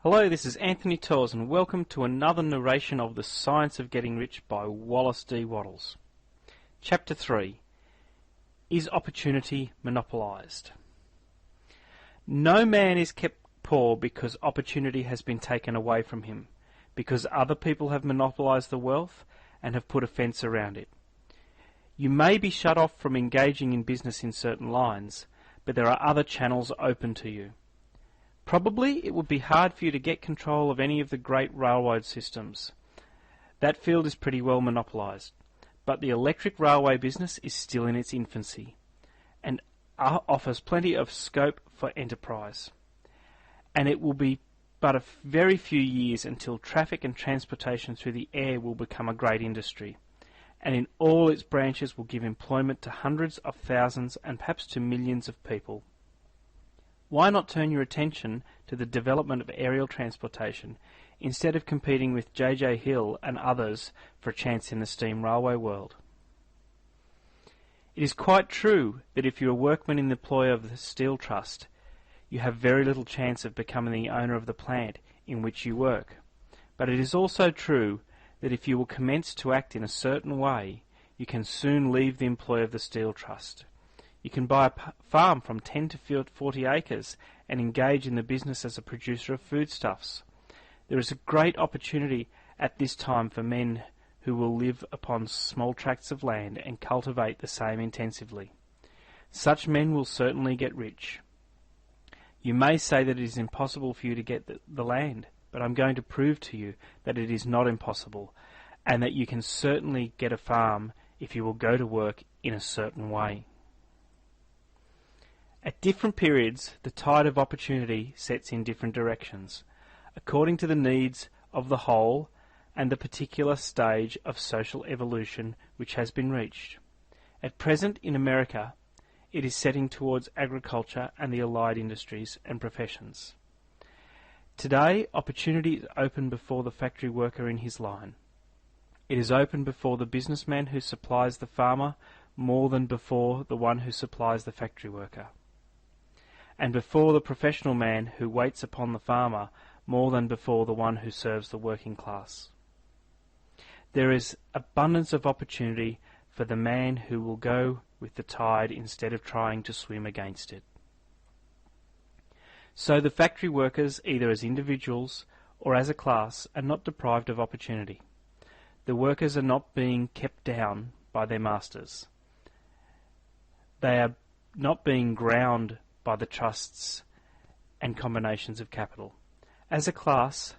Hello, this is Anthony Torres and welcome to another narration of The Science of Getting Rich by Wallace D Wattles. Chapter 3. Is Opportunity Monopolised? No man is kept poor because opportunity has been taken away from him, because other people have monopolised the wealth and have put a fence around it. You may be shut off from engaging in business in certain lines, but there are other channels open to you. Probably it would be hard for you to get control of any of the great railroad systems. That field is pretty well monopolised, but the electric railway business is still in its infancy and offers plenty of scope for enterprise. And it will be but a very few years until traffic and transportation through the air will become a great industry, and in all its branches will give employment to hundreds of thousands and perhaps to millions of people. Why not turn your attention to the development of aerial transportation instead of competing with J.J. Hill and others for a chance in the steam railway world? It is quite true that if you are a workman in the employ of the Steel Trust, you have very little chance of becoming the owner of the plant in which you work. But it is also true that if you will commence to act in a certain way, you can soon leave the employ of the Steel Trust. You can buy a farm from 10 to 40 acres and engage in the business as a producer of foodstuffs. There is a great opportunity at this time for men who will live upon small tracts of land and cultivate the same intensively. Such men will certainly get rich. You may say that it is impossible for you to get the land, but I'm going to prove to you that it is not impossible, and that you can certainly get a farm if you will go to work in a certain way. At different periods, the tide of opportunity sets in different directions, according to the needs of the whole and the particular stage of social evolution which has been reached. At present in America, it is setting towards agriculture and the allied industries and professions. Today, opportunity is open before the factory worker in his line. It is open before the businessman who supplies the farmer more than before the one who supplies the factory worker, and before the professional man who waits upon the farmer more than before the one who serves the working class. There is abundance of opportunity for the man who will go with the tide instead of trying to swim against it. So the factory workers, either as individuals or as a class, are not deprived of opportunity. The workers are not being kept down by their masters. They are not being ground by the trusts and combinations of capital. As a class,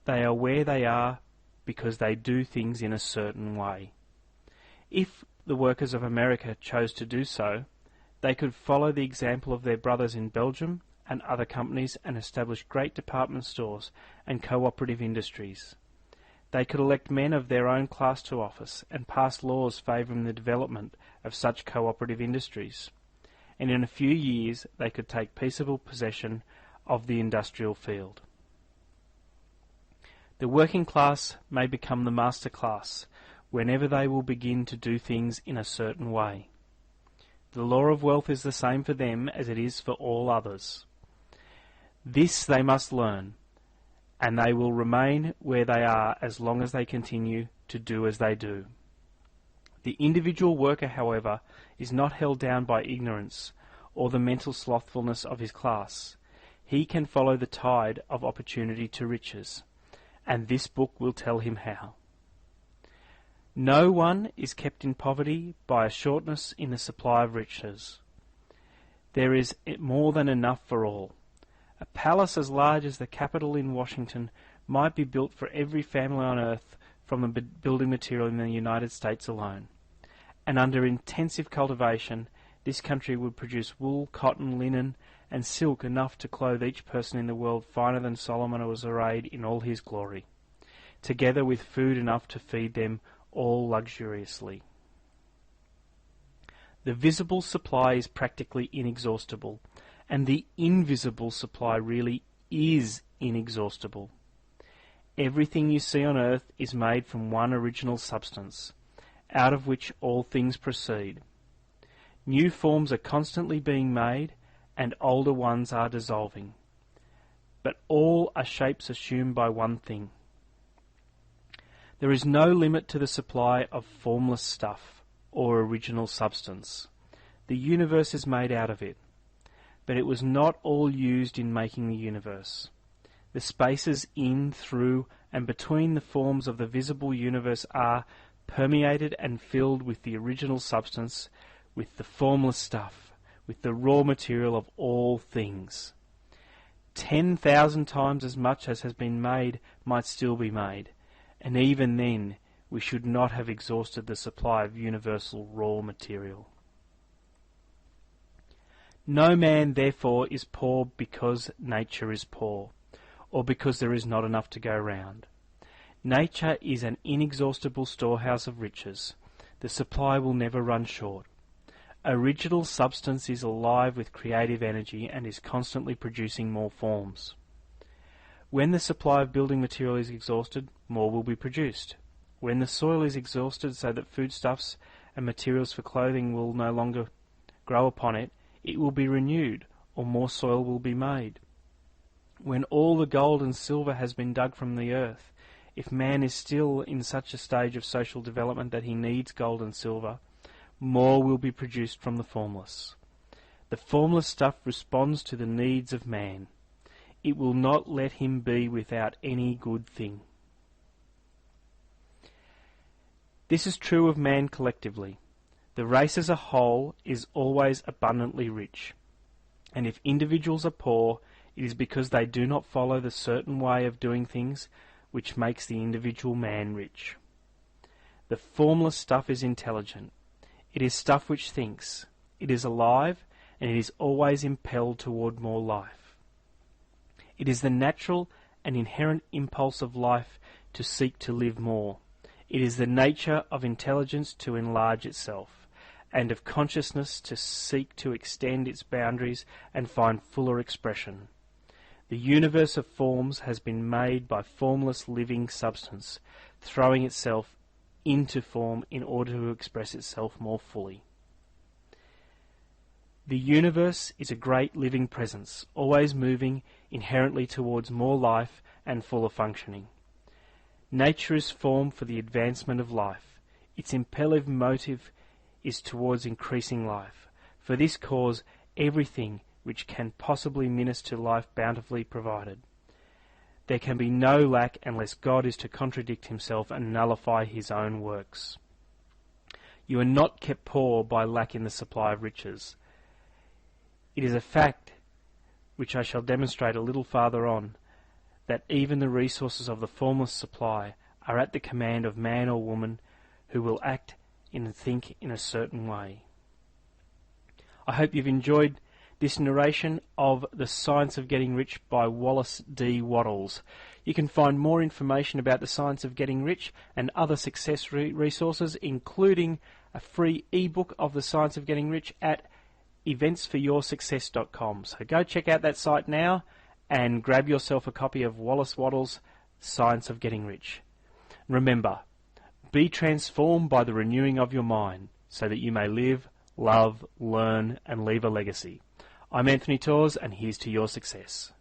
they are where they are because they do things in a certain way. If the workers of America chose to do so, they could follow the example of their brothers in Belgium and other companies and establish great department stores and cooperative industries. They could elect men of their own class to office and pass laws favouring the development of such cooperative industries, and in a few years they could take peaceable possession of the industrial field. The working class may become the master class whenever they will begin to do things in a certain way. The law of wealth is the same for them as it is for all others. This they must learn, and they will remain where they are as long as they continue to do as they do. The individual worker, however, is not held down by ignorance or the mental slothfulness of his class. He can follow the tide of opportunity to riches, and this book will tell him how. No one is kept in poverty by a shortness in the supply of riches. There is more than enough for all. A palace as large as the Capitol in Washington might be built for every family on earth from the building material in the United States alone. And under intensive cultivation, this country would produce wool, cotton, linen, and silk enough to clothe each person in the world finer than Solomon was arrayed in all his glory, together with food enough to feed them all luxuriously. The visible supply is practically inexhaustible, and the invisible supply really is inexhaustible. Everything you see on earth is made from one original substance, out of which all things proceed. New forms are constantly being made, and older ones are dissolving. but all are shapes assumed by one thing. There is no limit to the supply of formless stuff or original substance. The universe is made out of it, but it was not all used in making the universe. The spaces in, through, and between the forms of the visible universe are permeated and filled with the original substance, with the formless stuff, with the raw material of all things. 10,000 times as much as has been made might still be made, and even then we should not have exhausted the supply of universal raw material. No man, therefore, is poor because nature is poor, or because there is not enough to go round. Nature is an inexhaustible storehouse of riches. The supply will never run short. Original substance is alive with creative energy and is constantly producing more forms. When the supply of building material is exhausted, more will be produced. When the soil is exhausted so that foodstuffs and materials for clothing will no longer grow upon it, it will be renewed, or more soil will be made. When all the gold and silver has been dug from the earth, if man is still in such a stage of social development that he needs gold and silver, more will be produced from the formless. The formless stuff responds to the needs of man. It will not let him be without any good thing. This is true of man collectively. The race as a whole is always abundantly rich, and if individuals are poor, it is because they do not follow the certain way of doing things which makes the individual man rich. The formless stuff is intelligent. It is stuff which thinks. It is alive, and it is always impelled toward more life. It is the natural and inherent impulse of life to seek to live more. It is the nature of intelligence to enlarge itself, and of consciousness to seek to extend its boundaries and find fuller expression. The universe of forms has been made by formless living substance, throwing itself into form in order to express itself more fully. The universe is a great living presence, always moving inherently towards more life and fuller functioning. Nature is formed for the advancement of life. Its impelling motive is towards increasing life. For this cause, everything which can possibly minister to life bountifully provided. There can be no lack unless God is to contradict himself and nullify his own works. You are not kept poor by lack in the supply of riches. It is a fact, which I shall demonstrate a little farther on, that even the resources of the formless supply are at the command of man or woman who will act and think in a certain way. I hope you've enjoyed this narration of The Science of Getting Rich by Wallace D Wattles. You can find more information about the science of getting rich and other success resources, including a free ebook of The Science of Getting Rich at eventsforyoursuccess.com. So go check out that site now and grab yourself a copy of Wallace Wattles' Science of Getting Rich. Remember, be transformed by the renewing of your mind so that you may live, love, learn, and leave a legacy. I'm Anthony Torres, and here's to your success.